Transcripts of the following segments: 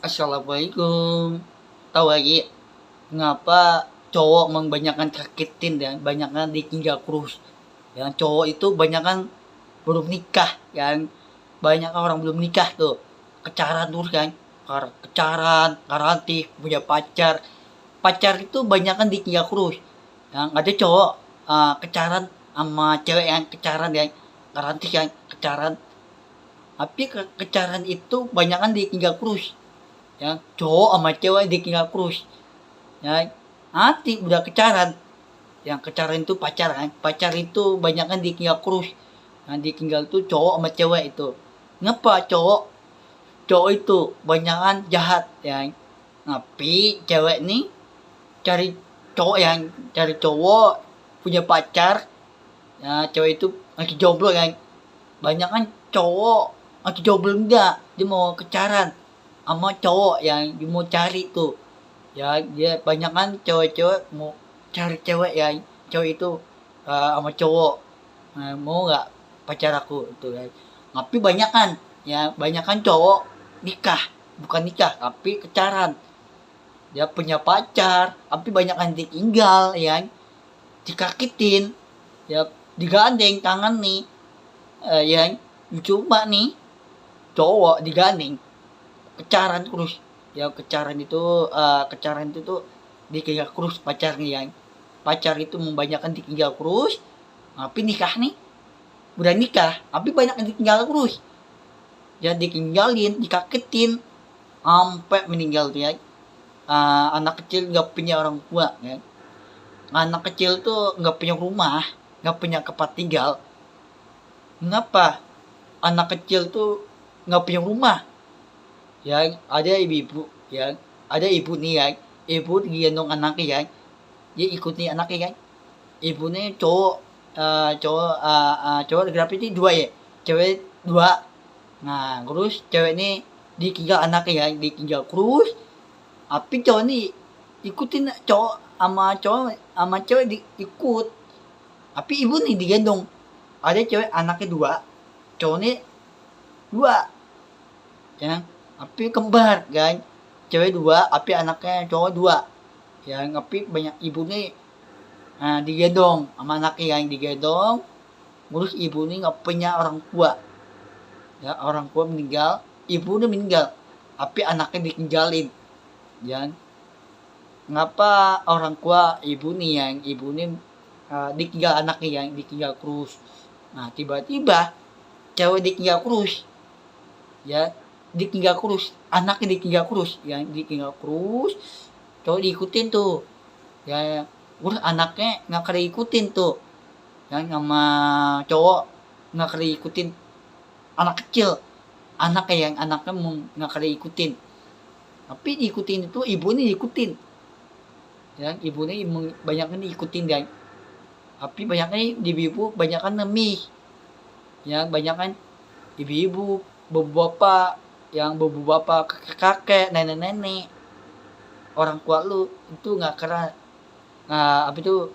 Assalamualaikum. Tahu lagi ngapa cowok membanyakan sakitin ya, banyakan ditinggal terus. Yang cowok itu banyakan belum nikah, yang banyak orang belum nikah tuh. Kecaran terus kan. Kecaran, garantif, punya pacar. Pacar itu banyakan ditinggal terus. Yang ada cowok kecaran sama cewek yang kecaran yang garantif yang kecaran. Tapi kecaran itu banyakan ditinggal terus ya cowok sama cewek ditinggal terus ya nanti udah kecaran yang kecaran itu pacaran pacar itu banyak kan ditinggal terus yang ditinggal tuh cowok sama cewek itu ngapa cowok cowok itu banyakan jahat ya tapi cewek nih cari cowok yang cari cowok punya pacar ya cewek itu lagi jomblo kan banyak kan cowok lagi jomblo enggak dia mau kecaran sama cowok yang dia mau cari tuh ya dia banyak kan cewek-cewek mau cari cewek ya cewek itu sama cowok mau nggak pacar aku itu ya tapi banyak kan ya banyak kan cowok nikah bukan nikah tapi kecaran dia punya pacar tapi banyak kan ditinggal ya dikakitin ya digandeng tangan nih yang coba nih cowok digandeng kecaran terus ya kecaran itu tuh ditinggal terus pacarnya yang pacar itu membanyakan ditinggal terus tapi nikah nih udah nikah tapi banyak yang ditinggal terus ya ditinggalin dikagetin sampai meninggal tuh ya anak kecil nggak punya orang tua ya anak kecil tuh nggak punya rumah nggak punya tempat tinggal kenapa anak kecil tuh nggak punya rumah ya ada ibu-ibu ya ada ibu nih ya ibu gendong anaknya ya dia ikuti anaknya kan ibunya cowok cowok berapa ini dua ya cewek dua nah terus cewek ini ditinggal anaknya ya ditinggal terus tapi cowok ini ikutin cowok sama cewek ikut tapi ibu nih digendong ada cewek anaknya dua cowoknya dua ya tapi kembar kan cewek dua tapi anaknya cowok dua ya tapi banyak ibu nih digendong sama anaknya yang digendong terus ibu nih nggak punya orang tua ya orang tua meninggal ibunya meninggal tapi anaknya ditinggalin ya ngapa orang tua ibu nih ditinggal anaknya yang ditinggal terus nah tiba-tiba cewek ditinggal terus ya ditinggal terus anaknya ditinggal terus yang ditinggal terus cowok diikutin tuh ya terus anaknya nggak kena ikutin tuh yang sama cowok nggak kena ikutin anak kecil anaknya yang anaknya nggak kena ikutin tapi diikutin itu ibunya diikutin ya ibunya banyaknya diikutin kan tapi banyaknya ibu-ibu banyakkan nemih ya banyakkan ibu-ibu bapak yang bapak kakek nenek orang tua lu itu nggak kena apa itu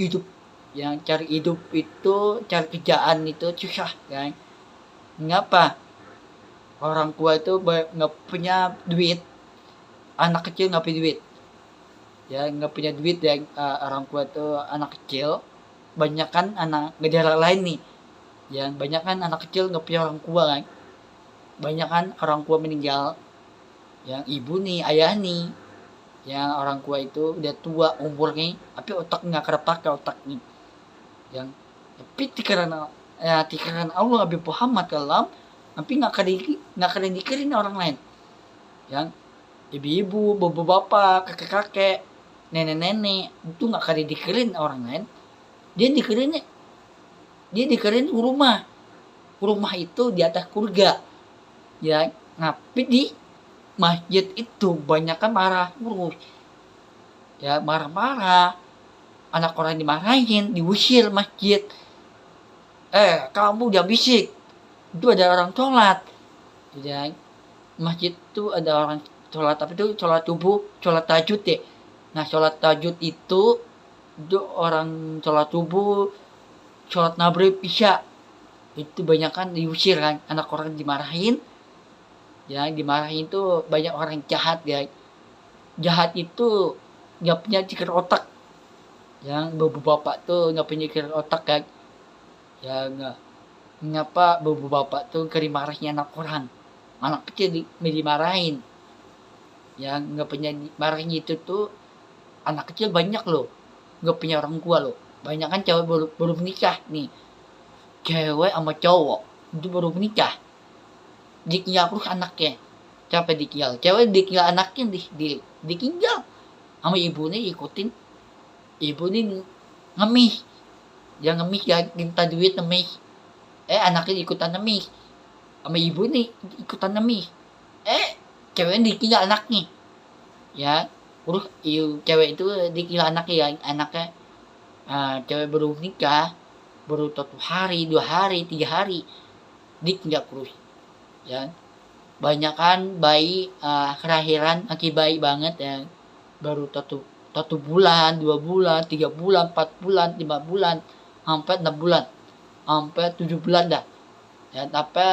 hidup yang cari hidup itu cari kerjaan itu susah kan ngapa orang tua itu nggak punya duit anak kecil nggak punya duit ya nggak punya duit ya orang tua itu anak kecil banyak kan anak negara lain nih yang banyak kan anak kecil nggak punya orang tua kan banyak kan orang tua meninggal yang ibu nih ayah nih yang orang tua itu udah tua umurnya tapi otak nggak kepakai otak nih yang tapi tikaran Allah Nabi Muhammad kalam tapi nggak keren dikirin orang lain yang ibu-ibu bapak-bapak kakek-kakek nenek-nenek itu nggak keren dikirin orang lain dia dikerin rumah itu di atas kurga ya tapi di masjid itu banyak kan marah terus ya marah-marah anak orang dimarahin diusir masjid kamu udah bisik itu ada orang sholat ya masjid itu ada orang sholat tapi itu sholat subuh sholat tahajud deh nah sholat tahajud itu orang sholat subuh sholat maghrib isya itu banyak kan diusir kan anak orang dimarahin yang dimarahin tuh banyak orang jahat ya. Jahat itu nggak punya cikar otak. Yang bapak tuh nggak punya cikar otak kan. Ya nggak, ngapa bapak tuh marahin anak orang. Anak kecil dimarahin. Yang nggak punya marahin itu tuh anak kecil banyak loh. Nggak punya orang tua loh. Banyak kan cewek baru menikah nih. Cewek sama cowok itu baru menikah. Ditinggal terus anaknya. Siapa ditinggal? Cewek ditinggal anaknya ditinggal. Sama ibunya ikutin. Ibu ini ngemis. Dia ngemis ya minta duit ngemis. Anaknya ikutan ngemis. Sama ibu nih ikutan ngemis. Cewek ditinggal anaknya. Ya, terus cewek itu ditinggal anaknya ya. Anaknya cewek baru nikah. Baru 1 hari, 2 hari, 3 hari. Ditinggal terus. Ya, banyak kan bayi kelahiran laki bayi banget ya, baru 1 bulan, 2 bulan, 3 bulan, 4 bulan, 5 bulan, sampai 6 bulan, sampai 7 bulan dah ya, sampai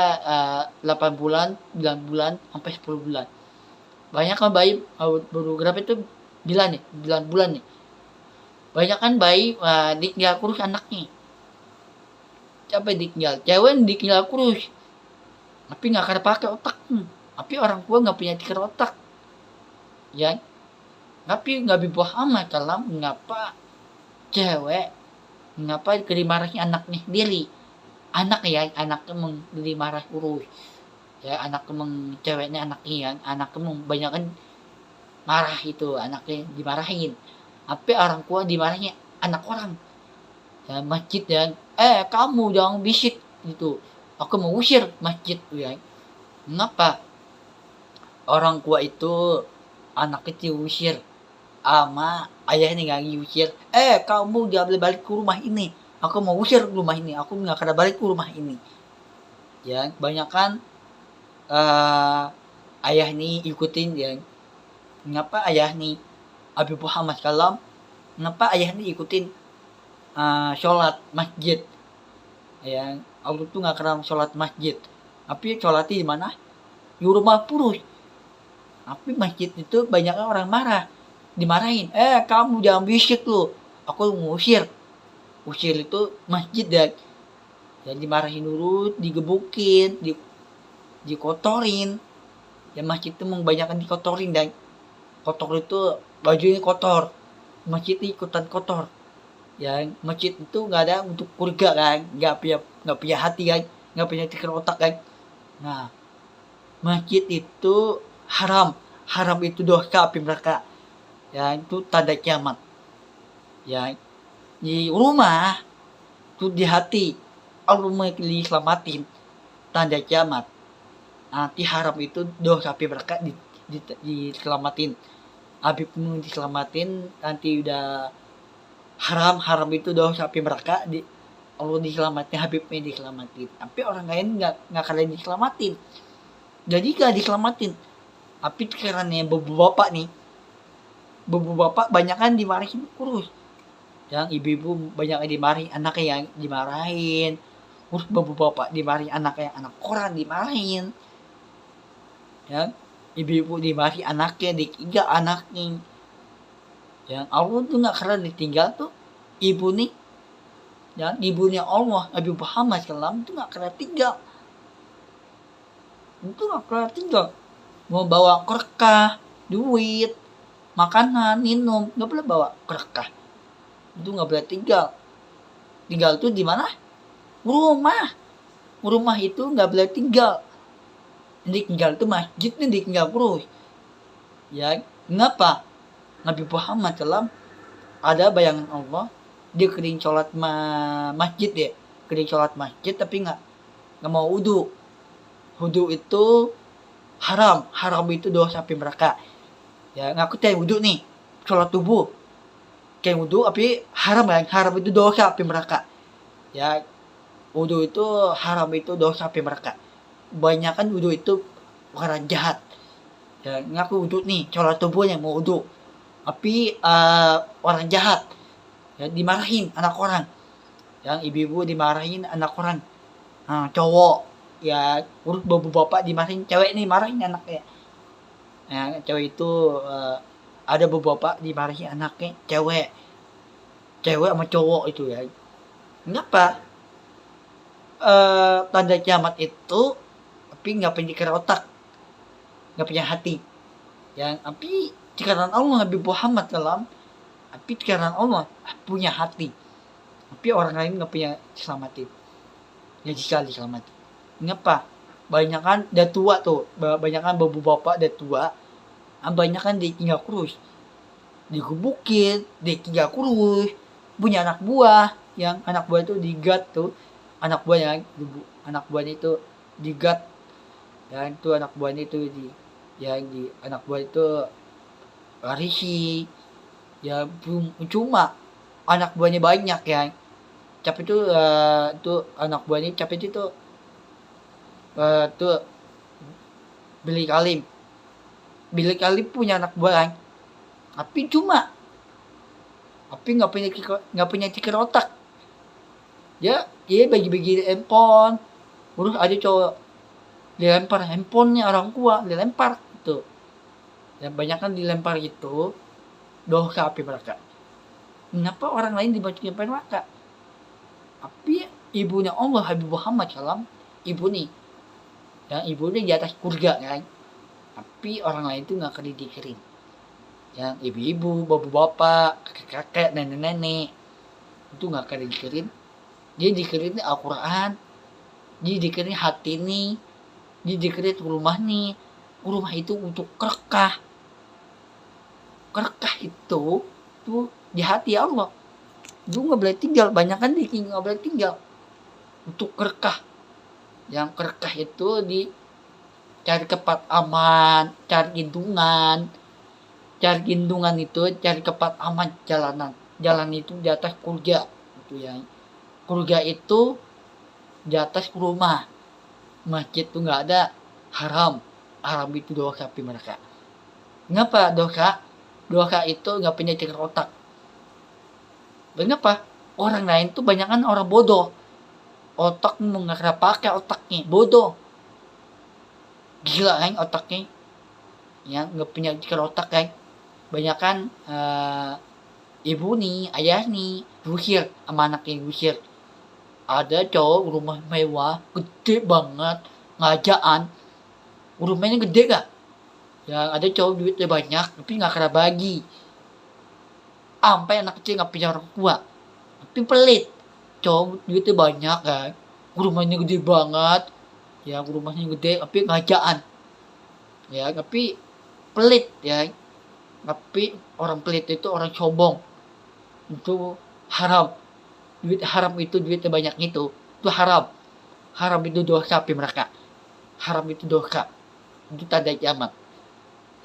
8 bulan, 9 bulan, sampai 10 bulan. Banyak kan bayi baru berapa itu bulan nih, 9 bulan nih. Banyak kan bayi ditinggal kurus anaknya. Siapa ditinggal? Cewek ditinggal kurus. Tapi nggak akan pakai otak. Tapi orang tua nggak punya cikar otak. Ya. Tapi nggak bibah amat kalau ngapa cewek ngapa dimarahin anaknya sendiri. Anak ya, anaknya dimarah urus. Ya, anak ceweknya anaknya ya, anaknya banyak kan marah itu, anaknya dimarahin. Tapi orang tua dimarahinnya anak orang. Ya, masjid ya. Kamu jangan bisik gitu. Aku mau usir masjid ya. Mengapa orang tua itu anak kecil usir ama ayahnya nggak usir? Kamu jangan boleh balik ke rumah ini. Aku mau usir rumah ini. Aku nggak akan balik ke rumah ini. Ya, banyak kan ayah nih ikutin ya. Mengapa ayah nih Habib Muhammad Salam? Mengapa ayah nih ikutin sholat masjid? Ya, aku tuh nggak kenal sholat masjid. Tapi sholatnya di mana? Di rumah purus. Tapi masjid itu banyak orang marah, dimarahin. Kamu jangan bisik lu. Aku ngusir. Usir itu masjid dan dimarahin dulu, digebukin, dikotorin. Ya masjid itu kebanyakan dikotorin dan kotor itu bajunya kotor. Masjid itu ikutan kotor. Ya masjid itu nggak ada untuk surga kan, nggak punya hati kan, nggak punya cikar otak kan. Nah, masjid itu haram itu dosa api neraka. Ya itu tanda kiamat. Ya di rumah itu di hati Allah diselamatin tanda kiamat. Nanti haram itu dosa api neraka diselamatin. Habib diselamatin, nanti udah haram itu dosa api neraka Allah diselamatin, Habibnya diselamatin. Tapi orang lain nggak kalian diselamatin. Jadi gak diselamatin. Tapi karena bapak nih, bapak banyak kan dimarahin kurus. Yang ibu-ibu banyak yang dimarahin, anaknya yang dimarahin. Terus bapak dimarahin anaknya, anak orang dimarahin. Ya, ibu-ibu dimarahin anaknya, ditinggal anaknya. Yang Allah tuh nggak keren ditinggal tuh ibu nih. Dan ibunya Allah Nabi Muhammad SAW itu nggak kena tinggal. Itu nggak kena tinggal. Mau bawa berkah, duit, makanan, minum, nggak boleh bawa berkah. Itu nggak boleh tinggal. Tinggal tuh di mana? Rumah itu nggak boleh tinggal. Jadi tinggal itu masjid nih ditinggal terus. Ya, kenapa? Nabi Muhammad SAW ada bayangan Allah, dia kering sholat masjid ya, kering sholat masjid tapi nggak mau wudu. Wudu itu haram itu dosa api neraka. Ya ngaku kayak wudu nih, sholat subuh kayak wudu tapi haram itu dosa api neraka. Ya wudu itu haram itu dosa api neraka. Kebanyakan wudu itu orang jahat. Ya ngaku wudu nih, sholat subuhnya mau wudu tapi orang jahat. Ya dimarahin anak orang. Yang ibu-ibu dimarahin anak orang. Cowok ya urus bapak dimarahin cewek nih, marahin anaknya. Nah, cewek itu ada bapak dimarahin anaknya cewek sama cowok itu ya. Kenapa? Tanda kiamat itu tapi nggak punya pikiran otak, nggak punya hati. Yang tapi pikiran Allah Nabi Muhammad dalam tapi pikiran Allah punya hati. Tapi orang lain nggak punya selamatin. Ya sekali selamat. Kenapa? Banyak kan udah tua tuh, banyak kan bapak udah tua, banyak kan ditinggal kurus, digubukin, ditinggal kurus, punya anak buah, yang anak buah itu digat tuh, anak buahnya itu digat, dan itu anak buahnya itu anak buah itu larisi, ya cuma anak buahnya banyak ya. Tapi itu anak buahnya capek itu tuh Billy Kalim punya anak buah kan, tapi nggak punya tikar otak. Dia bagi-bagi handphone, terus ada cowok dilempar handphonenya orang tua, dilempar gitu. Dan banyak kan dilempar gitu, dosa api mereka. Kenapa orang lain dimasukin neraka? Tapi ibunya Allah Habib Muhammad SAW, ibu nih, yang ibunya di atas surga kan. Tapi orang lain itu nggak akan dikirim. Yang ibu-ibu, bapak-bapak, kakek-kakek, nenek-nenek itu nggak akan dikirim. Dia dikirim Al-Quran, dia dikirim hati nih, dia dikirim rumah nih. Rumah itu untuk kerekah itu tuh di hati Allah. Lu nggak boleh tinggal, banyak kan nggak boleh tinggal untuk kerekah. Yang kerekah itu di cari tempat aman, cari lindungan itu cari tempat aman, jalan itu di atas kurga itu ya. Kurga itu di atas rumah, masjid itu nggak ada, haram itu dosa api mereka. Kenapa dosa itu nggak punya cekar otak. Kenapa? Orang lain tuh banyak kan orang bodoh. Otak nggak pakai otaknya, bodoh. Gila kan otaknya. Ya, nggak punya cekar otak kan. Banyak kan ibu nih, ayah nih, diusir sama anaknya diusir. Ada cowok rumah mewah, gede banget, ngajaan. Rumahnya gede gak? Ya ada cowok duitnya banyak, tapi nggak kena bagi. Sampai anak kecil nggak punya orang tua, tapi pelit. Cowok duitnya banyak kan, rumahnya gede banget, ya rumahnya gede, tapi ngajaan. Ya tapi pelit ya, tapi orang pelit itu orang sombong, itu haram. Duit haram itu duitnya banyak itu haram itu dosa api mereka. Haram itu dosa, itu tanda kiamat.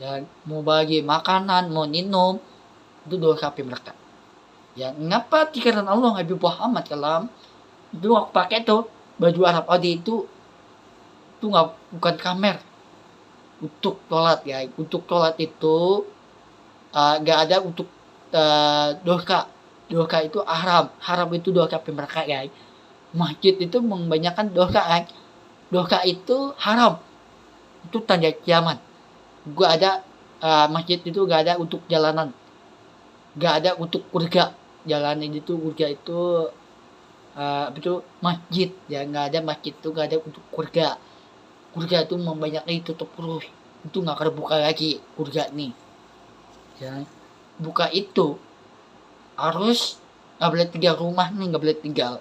Dan mau bagi makanan, mau minum, itu dosa api mereka. Ya ngapa pikiran Allah Habib Muhammad kalam itu aku pakai tuh baju Arab Saudi itu nggak, bukan kamer untuk sholat ya. Untuk sholat itu nggak ada untuk dosa itu haram itu dosa api mereka ya. Masjid itu membanyakan dosa kan. Dosa itu haram, itu tanda kiamat. Gua ada masjid itu gak ada untuk jalanan, gak ada untuk surga. Jalanan itu surga itu itu masjid ya, gak ada masjid itu gak ada untuk surga. Surga itu membanyaknya tutup terus, itu gak akan buka lagi surga nih ya. Buka itu harus gak boleh tinggal rumah nih, gak boleh tinggal.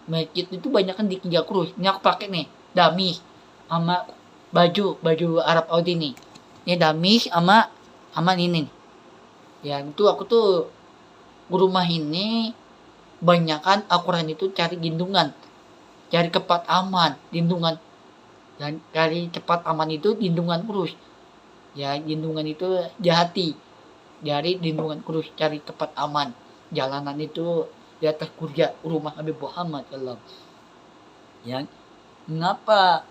Masjid itu banyak kan ditinggal terus. Ini aku pakai nih damis sama baju Arab Saudi nih. Ini damis sama ini. Ya itu aku tuh rumah ini banyakan Al-Quran itu cari lindungan, cari tempat aman, lindungan. Dan cari tempat aman itu lindungan terus. Ya lindungan itu di hati. Dari lindungan terus, cari tempat aman. Jalanan itu di atas surga, rumah Nabi Muhammad SAW. Ya, mengapa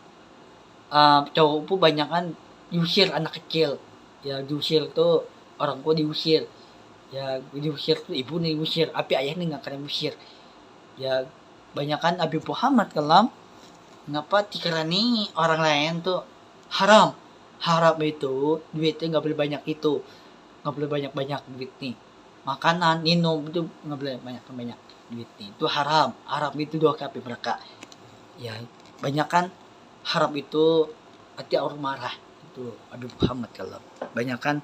cowok pun banyak kan diusir anak kecil. Ya diusir tuh orang tua diusir. Ya diusir tuh ibu nih diusir, tapi ayah nih nggak kena diusir. Ya banyak kan Nabi Muhammad SAW Kenapa nih orang lain tuh haram. Haram itu duitnya nggak boleh banyak itu, nggak boleh banyak duit nih. Makanan, minum itu nggak boleh banyak duit nih. Itu haram. Haram itu doa kapi mereka. Ya banyak kan haram itu hati orang marah itu. Aduh Muhammad kalau banyak kan